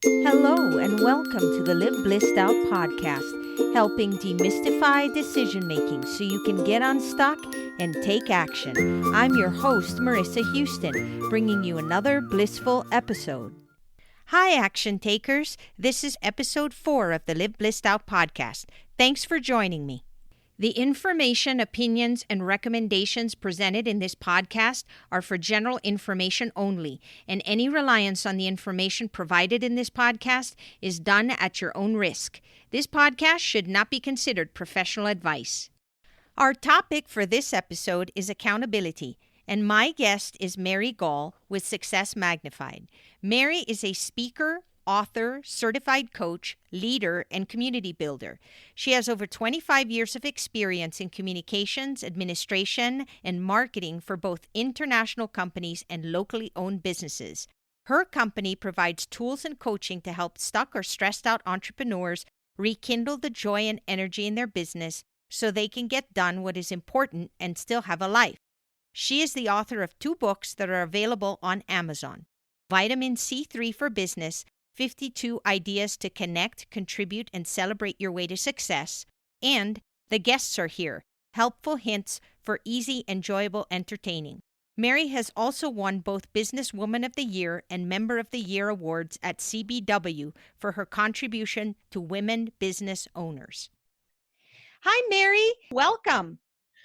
Hello, and welcome to the Live Blissed Out podcast, helping demystify decision making so you can get unstuck and take action. I'm your host, Marissa Houston, bringing you another blissful episode. Hi, action takers. This is episode 4 of the Live Blissed Out podcast. Thanks for joining me. The information, opinions, and recommendations presented in this podcast are for general information only, and any reliance on the information provided in this podcast is done at your own risk. This podcast should not be considered professional advice. Our topic for this episode is accountability, and my guest is Mary Gaul with Success Magnified. Mary is a speaker, author, certified coach, leader, and community builder. She has over 25 years of experience in communications, administration, and marketing for both international companies and locally owned businesses. Her company provides tools and coaching to help stuck or stressed out entrepreneurs rekindle the joy and energy in their business so they can get done what is important and still have a life. She is the author of 2 books that are available on Amazon: Vitamin C3 for Business, 52 Ideas to Connect, Contribute, and Celebrate Your Way to Success, and The Guests Are Here, Helpful Hints for Easy, Enjoyable Entertaining. Mary has also won both Businesswoman of the Year and Member of the Year awards at CBW for her contribution to women business owners. Hi, Mary. Welcome.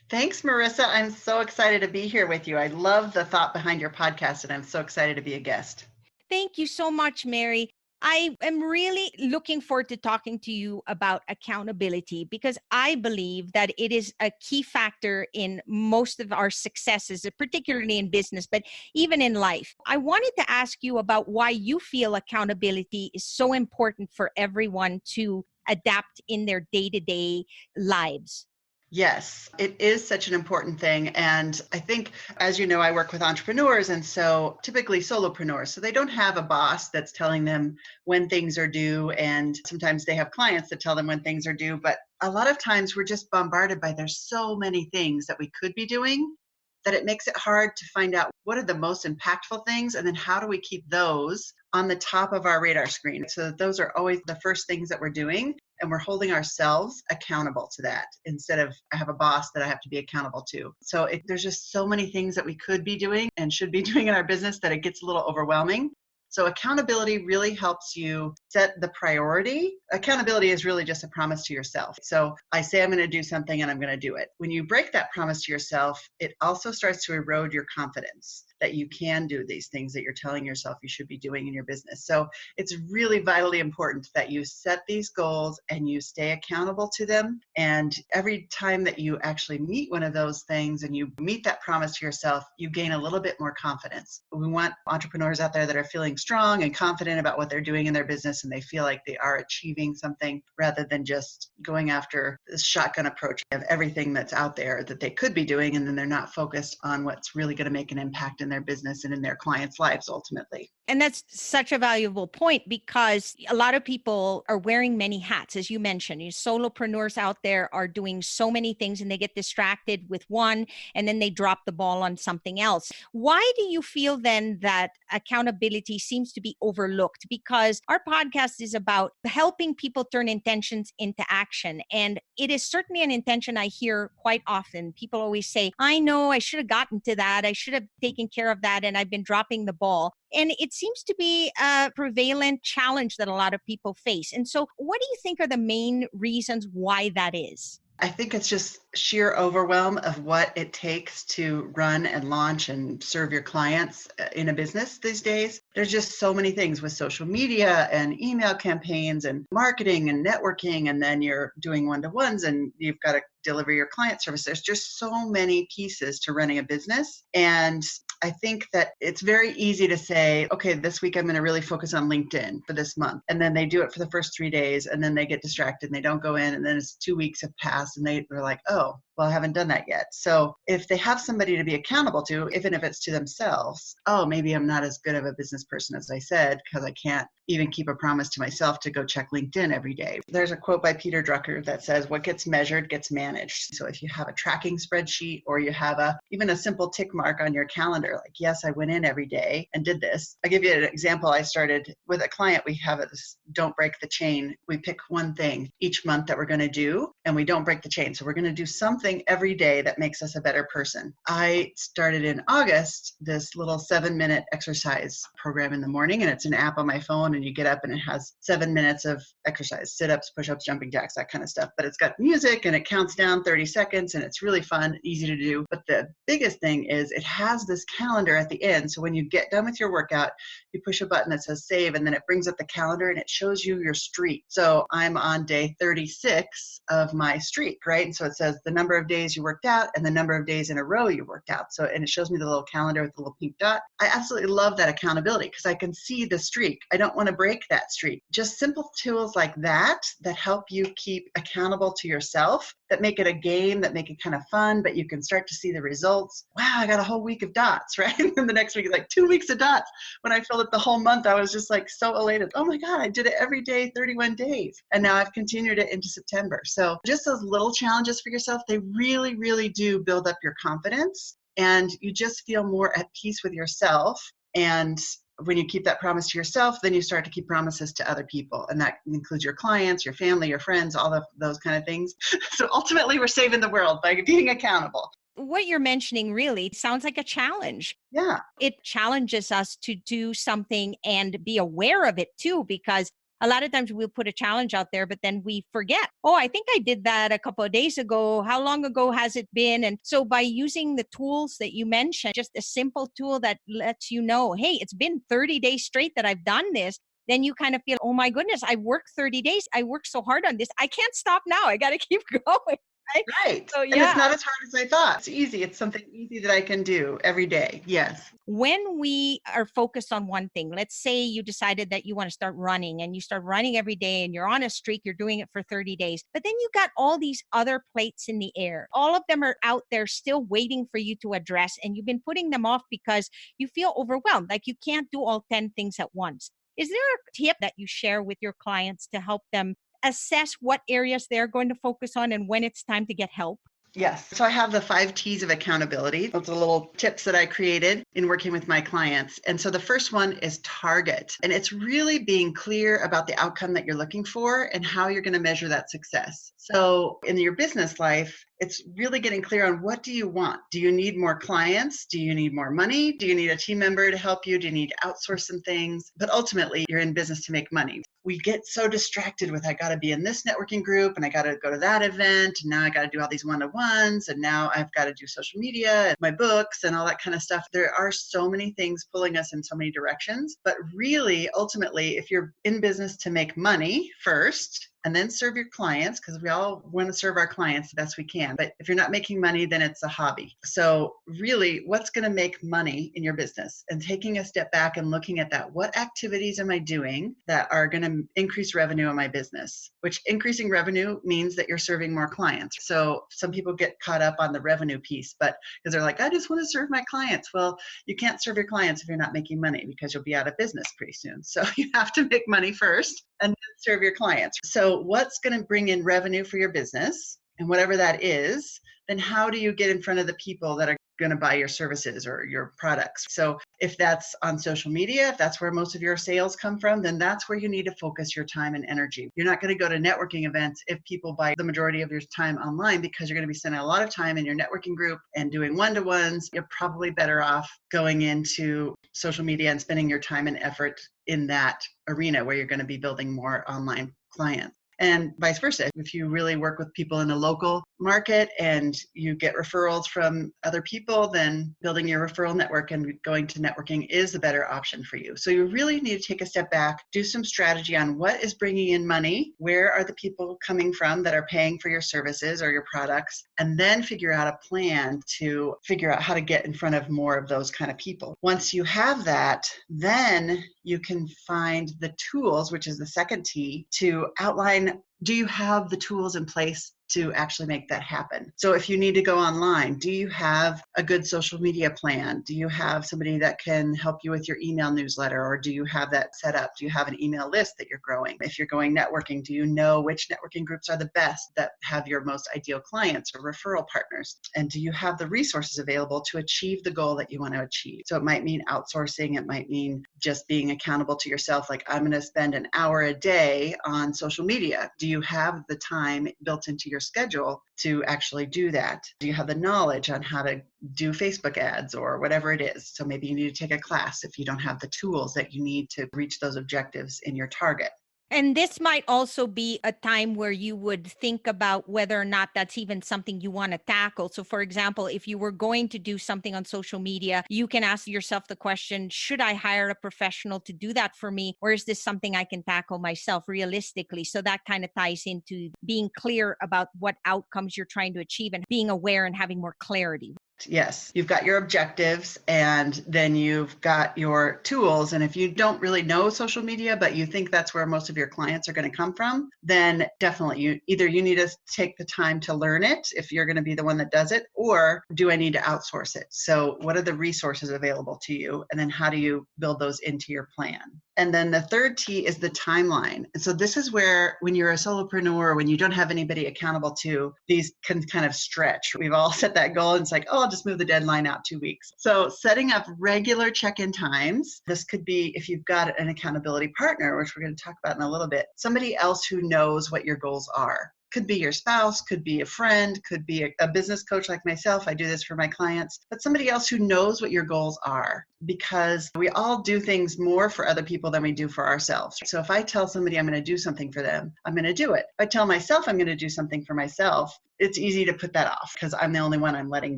Thanks, Marissa. I'm so excited to be here with you. I love the thought behind your podcast, and I'm so excited to be a guest. Thank you so much, Mary. I am really looking forward to talking to you about accountability because I believe that it is a key factor in most of our successes, particularly in business, but even in life. I wanted to ask you about why you feel accountability is so important for everyone to adapt in their day-to-day lives. Yes, it is such an important thing. And I think, as you know, I work with entrepreneurs, and so typically solopreneurs. So they don't have a boss that's telling them when things are due. And sometimes they have clients that tell them when things are due. But a lot of times we're just bombarded by there's so many things that we could be doing that it makes it hard to find out what are the most impactful things, and then how do we keep those on the top of our radar screen so that those are always the first things that we're doing, and we're holding ourselves accountable to that instead of I have a boss that I have to be accountable to. So there's just so many things that we could be doing and should be doing in our business that it gets a little overwhelming. So accountability really helps you set the priority. Accountability is really just a promise to yourself. So I say I'm going to do something and I'm going to do it. When you break that promise to yourself, it also starts to erode your confidence that you can do these things that you're telling yourself you should be doing in your business. So it's really vitally important that you set these goals and you stay accountable to them. And every time that you actually meet one of those things and you meet that promise to yourself, you gain a little bit more confidence. We want entrepreneurs out there that are feeling strong and confident about what they're doing in their business, and they feel like they are achieving something rather than just going after this shotgun approach of everything that's out there that they could be doing, and then they're not focused on what's really going to make an impact in their business and in their clients' lives ultimately. And that's such a valuable point because a lot of people are wearing many hats, as you mentioned. Solopreneurs out there are doing so many things and they get distracted with one and then they drop the ball on something else. Why do you feel then that accountability seems to be overlooked? Because our podcast is about helping people turn intentions into action. And it is certainly an intention I hear quite often. People always say, I know I should have gotten to that. I should have taken care of that. And I've been dropping the ball. And it seems to be a prevalent challenge that a lot of people face. And so what do you think are the main reasons why that is? I think it's just sheer overwhelm of what it takes to run and launch and serve your clients in a business these days. There's just so many things with social media and email campaigns and marketing and networking, and then you're doing one-to-ones and you've got to deliver your client service. There's just so many pieces to running a business. And I think that it's very easy to say, okay, this week I'm going to really focus on LinkedIn for this month. And then they do it for the first 3 days and then they get distracted and they don't go in. And then it's 2 weeks have passed and they're like, oh, Well, I haven't done that yet. So if they have somebody to be accountable to, even if it's to themselves, oh, maybe I'm not as good of a business person as I said, because I can't even keep a promise to myself to go check LinkedIn every day. There's a quote by Peter Drucker that says, what gets measured gets managed. So if you have a tracking spreadsheet or you have even a simple tick mark on your calendar, like, yes, I went in every day and did this. I'll give you an example. I started with a client. We have this don't break the chain. We pick one thing each month that we're going to do, and we don't break the chain. So we're going to do something every day that makes us a better person. I started in August this little 7-minute exercise program in the morning, and it's an app on my phone, and you get up and it has 7 minutes of exercise, sit-ups, push-ups, jumping jacks, that kind of stuff. But it's got music and it counts down 30 seconds and it's really fun, easy to do. But the biggest thing is it has this calendar at the end. So when you get done with your workout, you push a button that says save, and then it brings up the calendar and it shows you your streak. So I'm on day 36 of my streak, right? And so it says the number of days you worked out and the number of days in a row you worked out. So, and it shows me the little calendar with the little pink dot. I absolutely love that accountability because I can see the streak. I don't want to break that streak. Just simple tools like that help you keep accountable to yourself, that make it a game, that make it kind of fun, but you can start to see the results. Wow, I got a whole week of dots, right? And the next week, like 2 weeks of dots. When I filled it the whole month, I was just like so elated. Oh my God, I did it every day, 31 days. And now I've continued it into September. So just those little challenges for yourself, they really, really do build up your confidence, and you just feel more at peace with yourself. And when you keep that promise to yourself, then you start to keep promises to other people. And that includes your clients, your family, your friends, all of those kind of things. So ultimately, we're saving the world by being accountable. What you're mentioning really sounds like a challenge. Yeah. It challenges us to do something and be aware of it too, because a lot of times we'll put a challenge out there, but then we forget. Oh, I think I did that a couple of days ago. How long ago has it been? And so by using the tools that you mentioned, just a simple tool that lets you know, hey, it's been 30 days straight that I've done this. Then you kind of feel, oh my goodness, I worked 30 days. I worked so hard on this. I can't stop now. I got to keep going. Right? Right. So, And it's not as hard as I thought. It's easy. It's something easy that I can do every day. Yes. When we are focused on one thing, let's say you decided that you want to start running and you start running every day and you're on a streak, you're doing it for 30 days, but then you got all these other plates in the air. All of them are out there still waiting for you to address, and you've been putting them off because you feel overwhelmed, like you can't do all 10 things at once. Is there a tip that you share with your clients to help them assess what areas they're going to focus on and when it's time to get help? Yes. So I have the 5 T's of accountability. Those are little tips that I created in working with my clients. And so the first one is target. And it's really being clear about the outcome that you're looking for and how you're going to measure that success. So in your business life, it's really getting clear on what do you want? Do you need more clients? Do you need more money? Do you need a team member to help you? Do you need to outsource some things? But ultimately, you're in business to make money. We get so distracted with, I got to be in this networking group and I got to go to that event. And now I got to do all these one-to-ones. And now I've got to do social media and my books and all that kind of stuff. There are so many things pulling us in so many directions. But really, ultimately, if you're in business to make money first, and then serve your clients, because we all want to serve our clients the best we can. But if you're not making money, then it's a hobby. So really, what's going to make money in your business? And taking a step back and looking at that, what activities am I doing that are going to increase revenue in my business? Which increasing revenue means that you're serving more clients. So some people get caught up on the revenue piece, but because they're like, I just want to serve my clients. Well, you can't serve your clients if you're not making money, because you'll be out of business pretty soon. So you have to make money first and then serve your clients. So what's going to bring in revenue for your business, and whatever that is, then how do you get in front of the people that are going to buy your services or your products? So if that's on social media, if that's where most of your sales come from, then that's where you need to focus your time and energy. You're not going to go to networking events if people buy the majority of your time online, because you're going to be spending a lot of time in your networking group and doing one-to-ones. You're probably better off going into social media and spending your time and effort in that arena where you're going to be building more online clients. And vice versa. If you really work with people in a local market and you get referrals from other people, then building your referral network and going to networking is the better option for you. So you really need to take a step back, do some strategy on what is bringing in money, where are the people coming from that are paying for your services or your products, and then figure out a plan to figure out how to get in front of more of those kind of people. Once you have that, then you can find the tools, which is the second T, to outline, do you have the tools in place to actually make that happen. So if you need to go online, do you have a good social media plan? Do you have somebody that can help you with your email newsletter, or do you have that set up? Do you have an email list that you're growing? If you're going networking, do you know which networking groups are the best that have your most ideal clients or referral partners? And do you have the resources available to achieve the goal that you want to achieve? So it might mean outsourcing. It might mean just being accountable to yourself. Like, I'm going to spend an hour a day on social media. Do you have the time built into your schedule to actually do that? Do you have the knowledge on how to do Facebook ads or whatever it is? So maybe you need to take a class if you don't have the tools that you need to reach those objectives in your target. And this might also be a time where you would think about whether or not that's even something you want to tackle. So for example, if you were going to do something on social media, you can ask yourself the question, should I hire a professional to do that for me? Or is this something I can tackle myself realistically? So that kind of ties into being clear about what outcomes you're trying to achieve and being aware and having more clarity. Yes, you've got your objectives and then you've got your tools. And if you don't really know social media, but you think that's where most of your clients are going to come from, then definitely you need to take the time to learn it if you're going to be the one that does it, or do I need to outsource it? So what are the resources available to you? And then how do you build those into your plan? And then the third T is the timeline. And so this is where, when you're a solopreneur, when you don't have anybody accountable to, these can kind of stretch. We've all set that goal and it's like, oh, I'll just move the deadline out 2 weeks. So setting up regular check-in times. This could be, if you've got an accountability partner, which we're going to talk about in a little bit, somebody else who knows what your goals are. Could be your spouse, could be a friend, could be a business coach like myself. I do this for my clients, but somebody else who knows what your goals are, because we all do things more for other people than we do for ourselves. So if I tell somebody I'm going to do something for them, I'm going to do it. If I tell myself I'm going to do something for myself, it's easy to put that off because I'm the only one I'm letting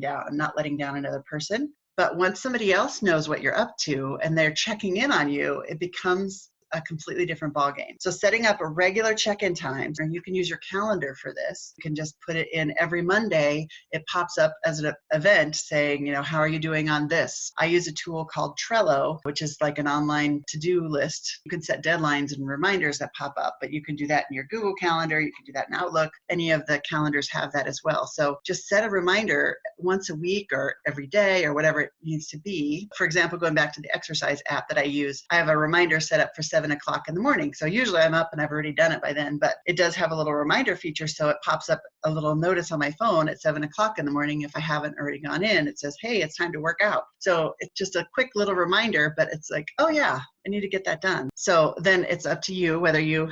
down. I'm not letting down another person. But once somebody else knows what you're up to and they're checking in on you, it becomes a completely different ballgame. So setting up a regular check-in time, and you can use your calendar for this. You can just put it in every Monday. It pops up as an event saying, how are you doing on this? I use a tool called Trello, which is like an online to-do list. You can set deadlines and reminders that pop up, but you can do that in your Google Calendar. You can do that in Outlook. Any of the calendars have that as well. So just set a reminder once a week or every day or whatever it needs to be. For example, going back to the exercise app that I use, I have a reminder set up for 7 o'clock in the morning. So usually I'm up and I've already done it by then, but it does have a little reminder feature. So it pops up a little notice on my phone at 7 o'clock in the morning. If I haven't already gone in, it says, hey, it's time to work out. So it's just a quick little reminder, but it's like, oh yeah, I need to get that done. So then it's up to you whether you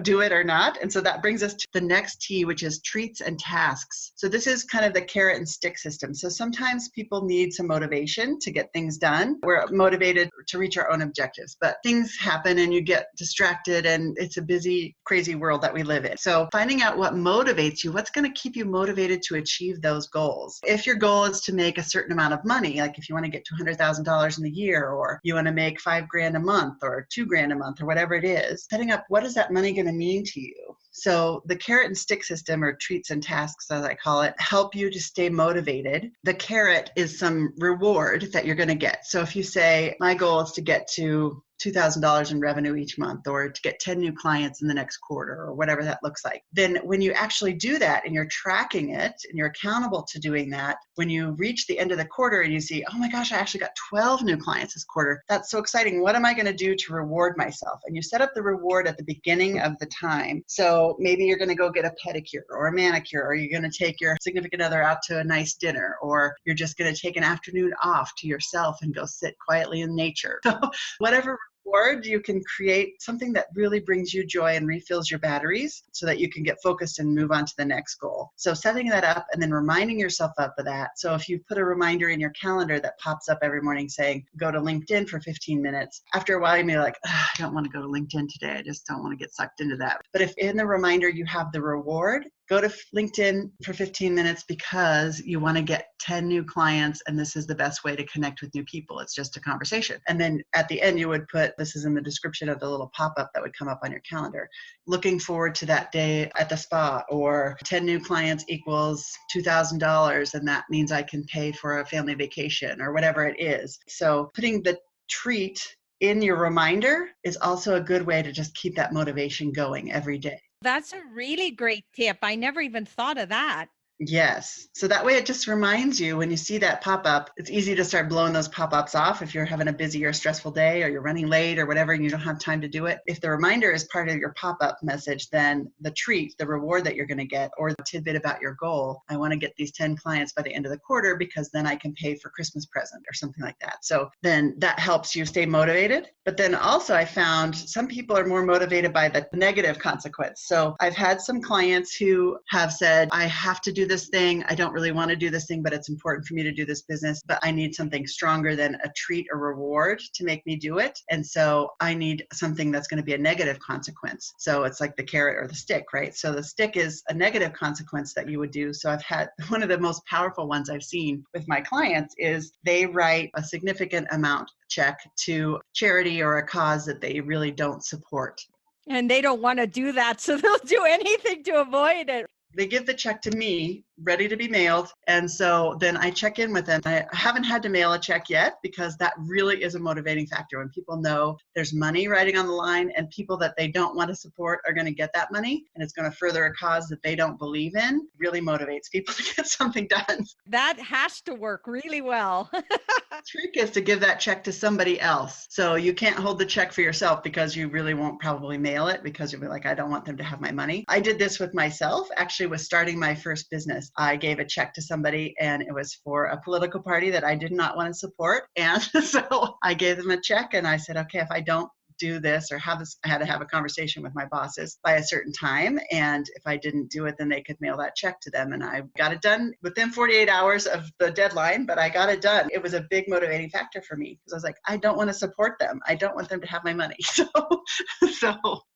do it or not. And so that brings us to the next T, which is treats and tasks. So this is kind of the carrot and stick system. So sometimes people need some motivation to get things done. We're motivated to reach our own objectives, but things happen and you get distracted and it's a busy, crazy world that we live in. So finding out what motivates you, what's going to keep you motivated to achieve those goals. If your goal is to make a certain amount of money, like if you want to get to $100,000 in a year, or you want to make $5,000 a month or $2,000 a month or whatever it is, setting up what is that money going to mean to you? So the carrot and stick system, or treats and tasks as I call it, help you to stay motivated. The carrot is some reward that you're going to get. So if you say, my goal is to get to $2,000 in revenue each month, or to get 10 new clients in the next quarter, or whatever that looks like. Then when you actually do that and you're tracking it and you're accountable to doing that, when you reach the end of the quarter and you see, oh my gosh, I actually got 12 new clients this quarter. That's so exciting. What am I going to do to reward myself? And you set up the reward at the beginning of the time. So maybe you're going to go get a pedicure or a manicure, or you're going to take your significant other out to a nice dinner, or you're just going to take an afternoon off to yourself and go sit quietly in nature. So whatever reward, you can create something that really brings you joy and refills your batteries so that you can get focused and move on to the next goal. So setting that up and then reminding yourself up of that. So if you put a reminder in your calendar that pops up every morning saying, go to LinkedIn for 15 minutes, after a while you may be like, I don't want to go to LinkedIn today. I just don't want to get sucked into that. But if in the reminder you have the reward, go to LinkedIn for 15 minutes because you want to get 10 new clients, and this is the best way to connect with new people. It's just a conversation. And then at the end, you would put, this is in the description of the little pop-up that would come up on your calendar, looking forward to that day at the spa, or 10 new clients equals $2,000, and that means I can pay for a family vacation, or whatever it is. So putting the treat in your reminder is also a good way to just keep that motivation going every day. That's a really great tip. I never even thought of that. Yes. So that way it just reminds you when you see that pop up, it's easy to start blowing those pop ups off if you're having a busy or stressful day or you're running late or whatever and you don't have time to do it. If the reminder is part of your pop up message, then the treat, the reward that you're going to get, or the tidbit about your goal, I want to get these 10 clients by the end of the quarter because then I can pay for Christmas present or something like that. So then that helps you stay motivated. But then also I found some people are more motivated by the negative consequence. So I've had some clients who have said, I have to do this thing. I don't really want to do this thing, but it's important for me to do this business, but I need something stronger than a treat or reward to make me do it. And so I need something that's going to be a negative consequence. So it's like the carrot or the stick, right? So the stick is a negative consequence that you would do. So I've had one of the most powerful ones I've seen with my clients is they write a significant amount check to charity or a cause that they really don't support. And they don't want to do that, so they'll do anything to avoid it. They give the check to me, ready to be mailed. And so then I check in with them. I haven't had to mail a check yet because that really is a motivating factor. When people know there's money riding on the line and people that they don't want to support are going to get that money and it's going to further a cause that they don't believe in, really motivates people to get something done. That has to work really well. The trick is to give that check to somebody else. So you can't hold the check for yourself because you really won't probably mail it because you'll be like, I don't want them to have my money. I did this with myself. Actually, was starting my first business. I gave a check to somebody and it was for a political party that I did not want to support. And so I gave them a check and I said, okay, if I don't do this or have this, I had to have a conversation with my bosses by a certain time. And if I didn't do it, then they could mail that check to them. And I got it done within 48 hours of the deadline, but I got it done. It was a big motivating factor for me because I was like, I don't want to support them. I don't want them to have my money. So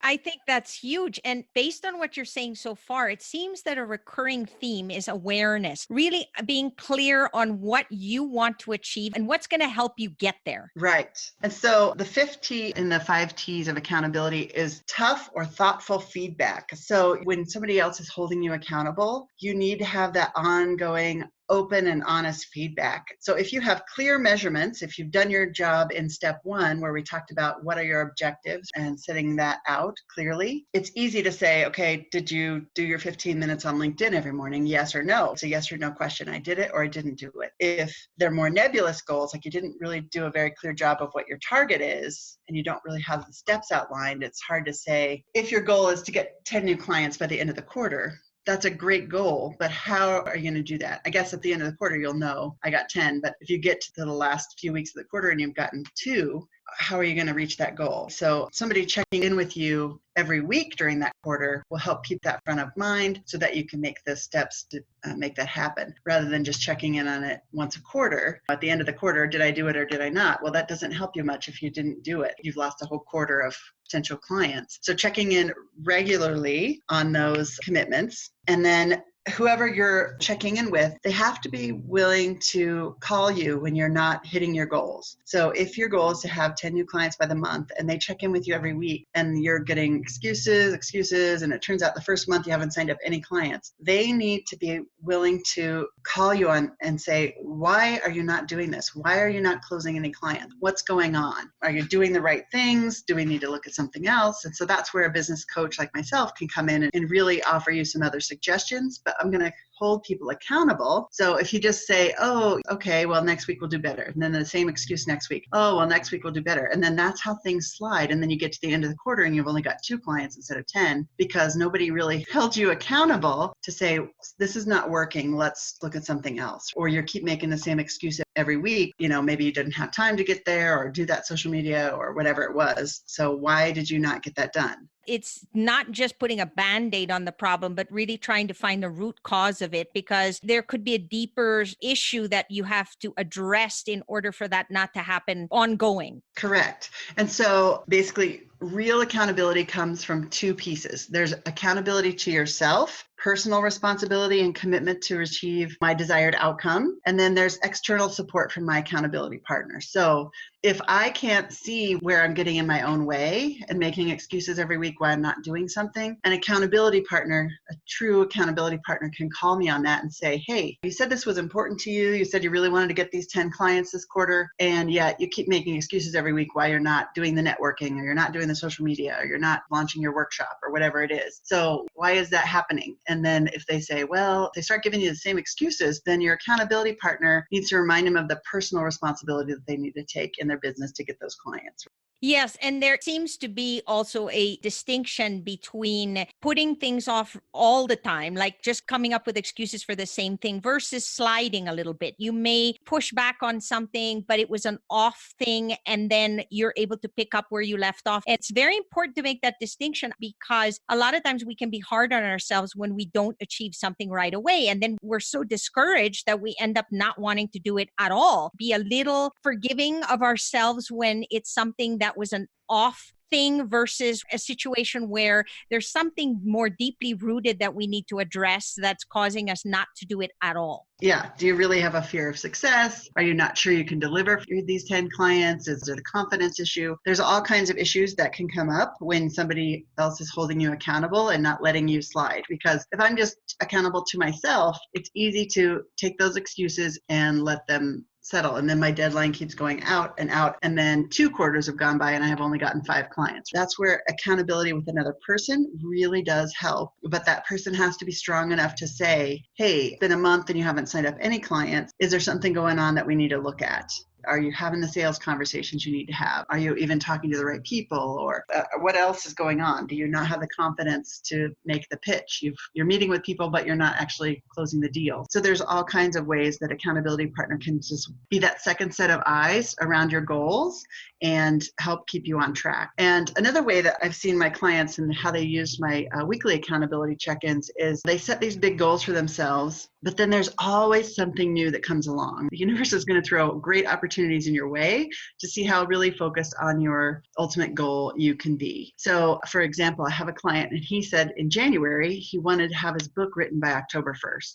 I think that's huge. And based on what you're saying so far, it seems that a recurring theme is awareness, really being clear on what you want to achieve and what's going to help you get there. Right. And so the fifth T in the 5 T's of accountability is tough or thoughtful feedback. So when somebody else is holding you accountable, you need to have that ongoing open and honest feedback. So if you have clear measurements, if you've done your job in step 1, where we talked about what are your objectives and setting that out clearly, it's easy to say, okay, did you do your 15 minutes on LinkedIn every morning? Yes or no. It's a yes or no question. I did it or I didn't do it. If they're more nebulous goals, like you didn't really do a very clear job of what your target is, and you don't really have the steps outlined, it's hard to say if your goal is to get 10 new clients by the end of the quarter. That's a great goal, but how are you going to do that? I guess at the end of the quarter, you'll know I got 10, but if you get to the last few weeks of the quarter and you've gotten 2, how are you going to reach that goal? So somebody checking in with you every week during that quarter will help keep that front of mind so that you can make the steps to make that happen rather than just checking in on it once a quarter. At the end of the quarter, did I do it or did I not? Well, that doesn't help you much if you didn't do it. You've lost a whole quarter of potential clients. So checking in regularly on those commitments, and then whoever you're checking in with, they have to be willing to call you when you're not hitting your goals. So if your goal is to have 10 new clients by the month and they check in with you every week and you're getting excuses, and it turns out the first month you haven't signed up any clients, they need to be willing to call you on and say, why are you not doing this? Why are you not closing any clients? What's going on? Are you doing the right things? Do we need to look at something else? And so that's where a business coach like myself can come in and really offer you some other suggestions, but I'm going to hold people accountable. So if you just say, oh, okay, well, next week we'll do better. And then the same excuse next week. Oh, well, next week we'll do better. And then that's how things slide. And then you get to the end of the quarter and you've only got 2 clients instead of 10 because nobody really held you accountable to say, this is not working. Let's look at something else. Or you keep making the same excuse every week. You know, maybe you didn't have time to get there or do that social media or whatever it was. So why did you not get that done? It's not just putting a Band-Aid on the problem, but really trying to find the root cause of it, because there could be a deeper issue that you have to address in order for that not to happen ongoing. Correct. And so basically, real accountability comes from 2 pieces. There's accountability to yourself personal responsibility and commitment to achieve my desired outcome. And then there's external support from my accountability partner. So if I can't see where I'm getting in my own way and making excuses every week why I'm not doing something, an accountability partner, a true accountability partner, can call me on that and say, hey, you said this was important to you. You said you really wanted to get these 10 clients this quarter, and yet you keep making excuses every week why you're not doing the networking, or you're not doing the social media, or you're not launching your workshop, or whatever it is. So why is that happening? And then if they say, well, they start giving you the same excuses, then your accountability partner needs to remind them of the personal responsibility that they need to take in their business to get those clients. Yes, and there seems to be also a distinction between putting things off all the time, like just coming up with excuses for the same thing, versus sliding a little bit. You may push back on something, but it was an off thing, and then you're able to pick up where you left off. It's very important to make that distinction, because a lot of times we can be hard on ourselves when we don't achieve something right away. And then we're so discouraged that we end up not wanting to do it at all. Be a little forgiving of ourselves when it's something that was an off thing versus a situation where there's something more deeply rooted that we need to address that's causing us not to do it at all. Yeah. Do you really have a fear of success? Are you not sure you can deliver for these 10 clients? Is it a confidence issue? There's all kinds of issues that can come up when somebody else is holding you accountable and not letting you slide. Because if I'm just accountable to myself, it's easy to take those excuses and let them settle. And then my deadline keeps going out. And then 2 quarters have gone by and I have only gotten 5 clients. That's where accountability with another person really does help. But that person has to be strong enough to say, hey, it's been a month and you haven't signed up any clients. Is there something going on that we need to look at? Are you having the sales conversations you need to have? Are you even talking to the right people? Or what else is going on? Do you not have the confidence to make the pitch? You're meeting with people, but you're not actually closing the deal. So there's all kinds of ways that accountability partner can just be that second set of eyes around your goals and help keep you on track. And another way that I've seen my clients and how they use my weekly accountability check-ins is they set these big goals for themselves, but then there's always something new that comes along. The universe is going to throw great opportunities in your way to see how really focused on your ultimate goal you can be. So for example, I have a client and he said in January, he wanted to have his book written by October 1st.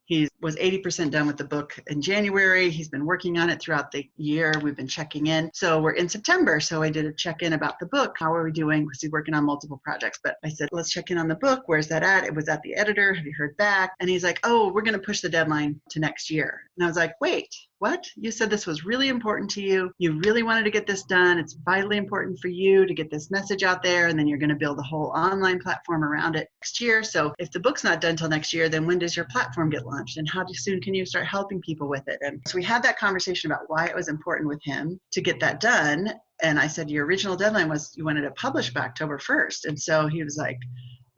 He was 80% done with the book in January. He's been working on it throughout the year. We've been checking in. So we're in September. So I did a check-in about the book. How are we doing? Because he's working on multiple projects. But I said, let's check in on the book. Where's that at? It was at the editor. Have you heard back? And he's like, oh, we're going to push the deadline to next year. And I was like, wait, what? You said this was really important to you. You really wanted to get this done. It's vitally important for you to get this message out there. And then you're going to build a whole online platform around it next year. So if the book's not done till next year, then when does your platform get launched? And how soon can you start helping people with it? And so we had that conversation about why it was important with him to get that done. And I said, your original deadline was you wanted to publish by October 1st. And so he was like,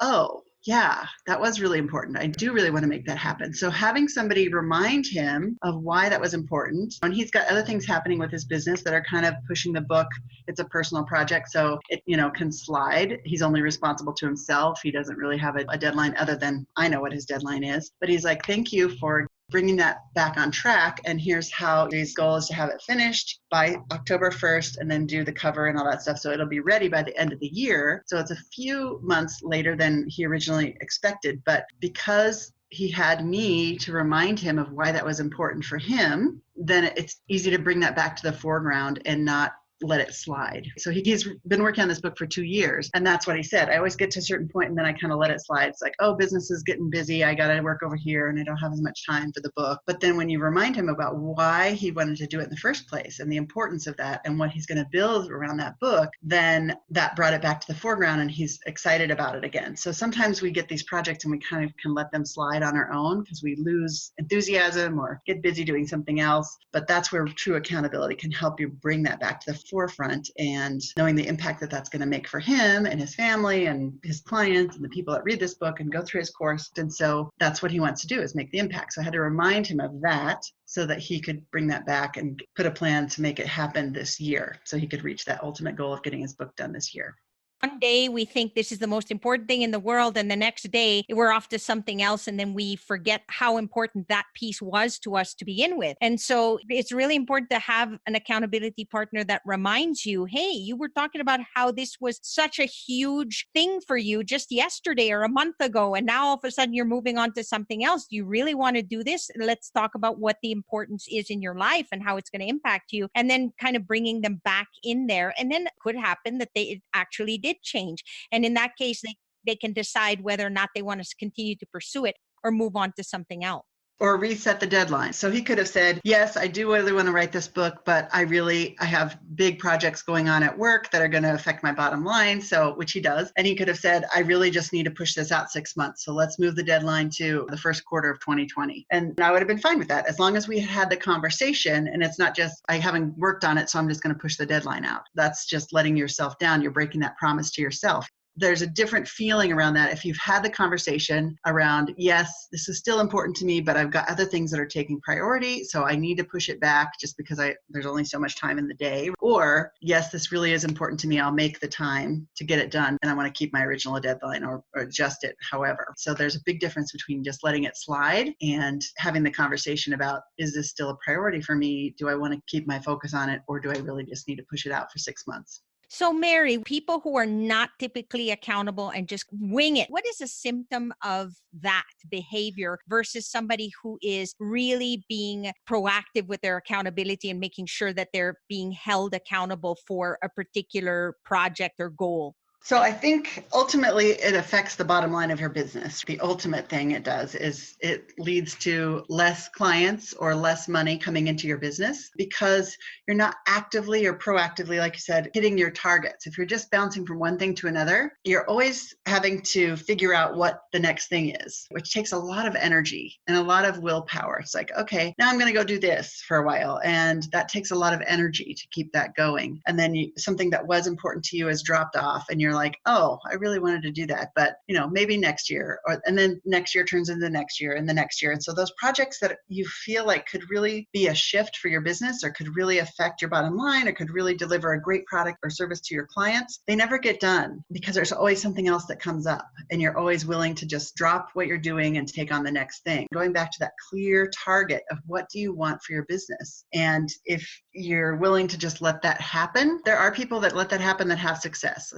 oh, yeah, that was really important. I do really want to make that happen. So having somebody remind him of why that was important, and he's got other things happening with his business that are kind of pushing the book. It's a personal project, so it, can slide. He's only responsible to himself. He doesn't really have a deadline other than I know what his deadline is. But he's like, thank you for bringing that back on track. And here's how his goal is to have it finished by October 1st and then do the cover and all that stuff. So it'll be ready by the end of the year. So it's a few months later than he originally expected. But because he had me to remind him of why that was important for him, then it's easy to bring that back to the foreground and not let it slide. So he's been working on this book for 2 years. And that's what he said. I always get to a certain point and then I kind of let it slide. It's like, oh, business is getting busy. I got to work over here and I don't have as much time for the book. But then when you remind him about why he wanted to do it in the first place and the importance of that and what he's going to build around that book, then that brought it back to the foreground and he's excited about it again. So sometimes we get these projects and we kind of can let them slide on our own because we lose enthusiasm or get busy doing something else. But that's where true accountability can help you bring that back to the forefront, and knowing the impact that that's going to make for him and his family and his clients and the people that read this book and go through his course. And so that's what he wants to do, is make the impact. So I had to remind him of that so that he could bring that back and put a plan to make it happen this year so he could reach that ultimate goal of getting his book done this year. One day we think this is the most important thing in the world, and the next day we're off to something else, and then we forget how important that piece was to us to begin with. And so it's really important to have an accountability partner that reminds you, hey, you were talking about how this was such a huge thing for you just yesterday or a month ago, and now all of a sudden you're moving on to something else. Do you really want to do this? Let's talk about what the importance is in your life and how it's going to impact you, and then kind of bringing them back in there. And then it could happen that it actually did change. And in that case, they can decide whether or not they want to continue to pursue it or move on to something else. Or reset the deadline. So he could have said, yes, I do really want to write this book, but I have big projects going on at work that are going to affect my bottom line. So, which he does. And he could have said, I really just need to push this out 6 months. So let's move the deadline to the first quarter of 2020. And I would have been fine with that as long as we had the conversation and it's not just, I haven't worked on it, so I'm just going to push the deadline out. That's just letting yourself down. You're breaking that promise to yourself. There's a different feeling around that if you've had the conversation around, yes, this is still important to me, but I've got other things that are taking priority, so I need to push it back just because there's only so much time in the day. Or, yes, this really is important to me. I'll make the time to get it done, and I want to keep my original deadline or adjust it, however. So there's a big difference between just letting it slide and having the conversation about, is this still a priority for me? Do I want to keep my focus on it, or do I really just need to push it out for 6 months? So, Mary, people who are not typically accountable and just wing it, what is a symptom of that behavior versus somebody who is really being proactive with their accountability and making sure that they're being held accountable for a particular project or goal? So I think ultimately it affects the bottom line of your business. The ultimate thing it does is it leads to less clients or less money coming into your business because you're not actively or proactively, like you said, hitting your targets. If you're just bouncing from one thing to another, you're always having to figure out what the next thing is, which takes a lot of energy and a lot of willpower. It's like, okay, now I'm going to go do this for a while. And that takes a lot of energy to keep that going. And then something that was important to you has dropped off and you're like, oh, I really wanted to do that, but maybe next year, and then next year turns into the next year and the next year. And so those projects that you feel like could really be a shift for your business or could really affect your bottom line or could really deliver a great product or service to your clients, they never get done because there's always something else that comes up and you're always willing to just drop what you're doing and take on the next thing. Going back to that clear target of what do you want for your business? And if you're willing to just let that happen, there are people that let that happen that have success.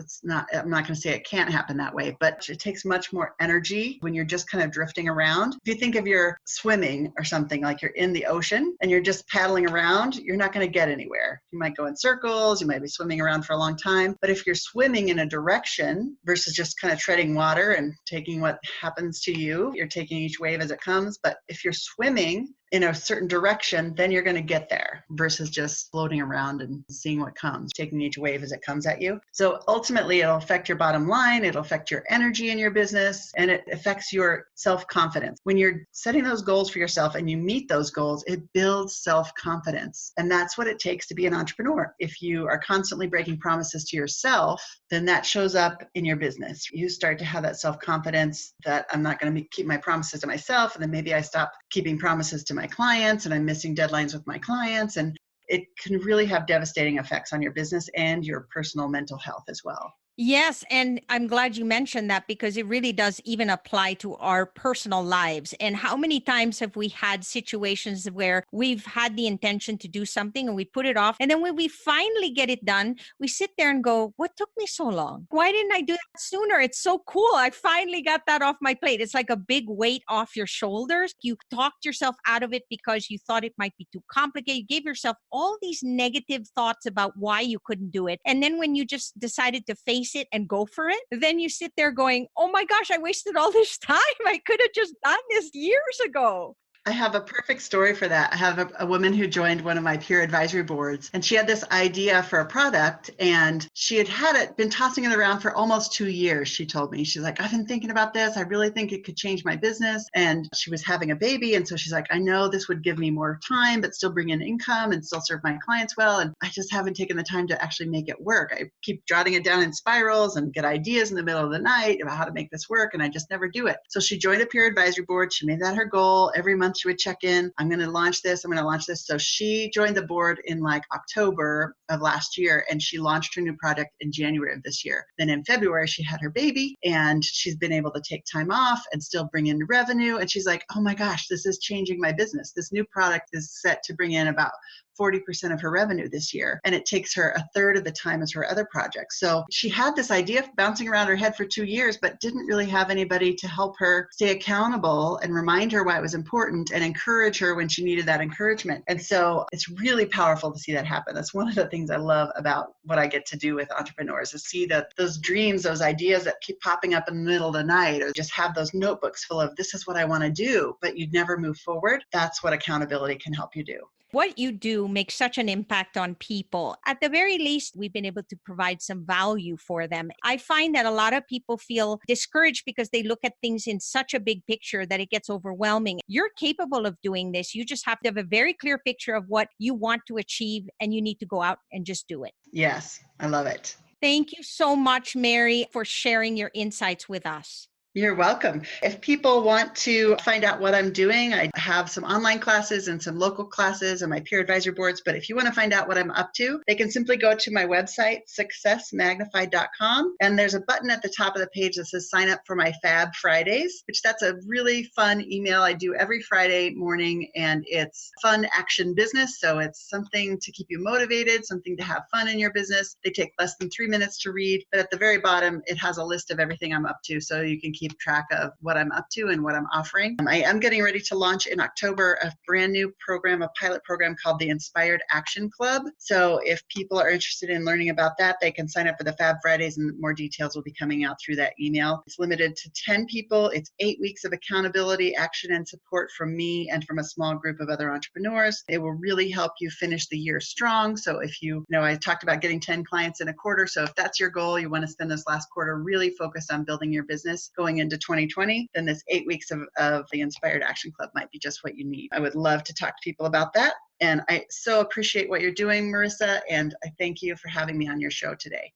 I'm not going to say it can't happen that way, but it takes much more energy when you're just kind of drifting around. If you think of your swimming or something, like you're in the ocean and you're just paddling around, you're not going to get anywhere. You might go in circles, you might be swimming around for a long time, but if you're swimming in a direction versus just kind of treading water and taking what happens to you, you're taking each wave as it comes. But if you're swimming in a certain direction, then you're going to get there versus just floating around and seeing what comes, taking each wave as it comes at you. So ultimately, it'll affect your bottom line, it'll affect your energy in your business, and it affects your self-confidence. When you're setting those goals for yourself and you meet those goals, it builds self-confidence. And that's what it takes to be an entrepreneur. If you are constantly breaking promises to yourself, then that shows up in your business. You start to have that self-confidence that I'm not going to keep my promises to myself, and then maybe I stop keeping promises to my clients and I'm missing deadlines with my clients. And it can really have devastating effects on your business and your personal mental health as well. Yes. And I'm glad you mentioned that because it really does even apply to our personal lives. And how many times have we had situations where we've had the intention to do something and we put it off. And then when we finally get it done, we sit there and go, what took me so long? Why didn't I do that sooner? It's so cool. I finally got that off my plate. It's like a big weight off your shoulders. You talked yourself out of it because you thought it might be too complicated. You gave yourself all these negative thoughts about why you couldn't do it. And then when you just decided to face it and go for it, then you sit there going, oh my gosh, I wasted all this time. I could have just done this years ago. I have a perfect story for that. I have a woman who joined one of my peer advisory boards, and she had this idea for a product, and she had it, been tossing it around for almost 2 years. She told me, she's like, I've been thinking about this. I really think it could change my business. And she was having a baby. And so she's like, I know this would give me more time, but still bring in income and still serve my clients well. And I just haven't taken the time to actually make it work. I keep jotting it down in spirals and get ideas in the middle of the night about how to make this work. And I just never do it. So she joined a peer advisory board. She made that her goal. Every month month she would check in. I'm going to launch this. I'm going to launch this. So she joined the board in like October of last year, and she launched her new product in January of this year. Then in February, she had her baby, and she's been able to take time off and still bring in revenue. And she's like, oh my gosh, this is changing my business. This new product is set to bring in about 40% of her revenue this year. And it takes her a third of the time as her other projects. So she had this idea bouncing around her head for 2 years, but didn't really have anybody to help her stay accountable and remind her why it was important and encourage her when she needed that encouragement. And so it's really powerful to see that happen. That's one of the things I love about what I get to do with entrepreneurs, is see that those dreams, those ideas that keep popping up in the middle of the night, or just have those notebooks full of this is what I want to do, but you'd never move forward. That's what accountability can help you do. What you do makes such an impact on people. At the very least, we've been able to provide some value for them. I find that a lot of people feel discouraged because they look at things in such a big picture that it gets overwhelming. You're capable of doing this. You just have to have a very clear picture of what you want to achieve, and you need to go out and just do it. Yes, I love it. Thank you so much, Mary, for sharing your insights with us. You're welcome. If people want to find out what I'm doing, I have some online classes and some local classes and my peer advisor boards. But if you want to find out what I'm up to, they can simply go to my website, successmagnified.com. And there's a button at the top of the page that says sign up for my Fab Fridays, which that's a really fun email I do every Friday morning. And it's fun action business. So it's something to keep you motivated, something to have fun in your business. They take less than 3 minutes to read. But at the very bottom, it has a list of everything I'm up to. So you can keep track of what I'm up to and what I'm offering. I am getting ready to launch in October a brand new program, a pilot program called the Inspired Action Club. So if people are interested in learning about that, they can sign up for the Fab Fridays, and more details will be coming out through that email. It's limited to 10 people. It's 8 weeks of accountability, action, and support from me and from a small group of other entrepreneurs. It will really help you finish the year strong. So if I talked about getting 10 clients in a quarter. So if that's your goal, you want to spend this last quarter really focused on building your business going into 2020, then this 8 weeks of the Inspired Action Club might be just what you need. I would love to talk to people about that. And I so appreciate what you're doing, Marissa, and I thank you for having me on your show today.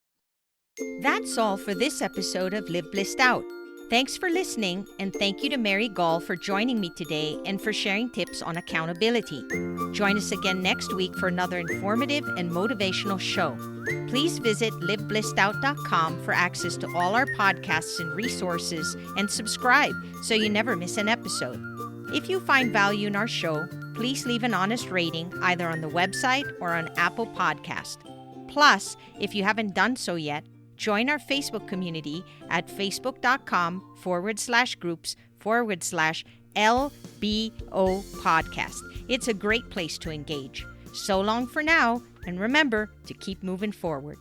That's all for this episode of Live Blissed Out. Thanks for listening, and thank you to Mary Gaul for joining me today and for sharing tips on accountability. Join us again next week for another informative and motivational show. Please visit liveblисsedout.com for access to all our podcasts and resources, and subscribe so you never miss an episode. If you find value in our show, please leave an honest rating either on the website or on Apple Podcast. Plus, if you haven't done so yet, join our Facebook community at facebook.com/groups/LBO podcast. It's a great place to engage. So long for now, and remember to keep moving forward.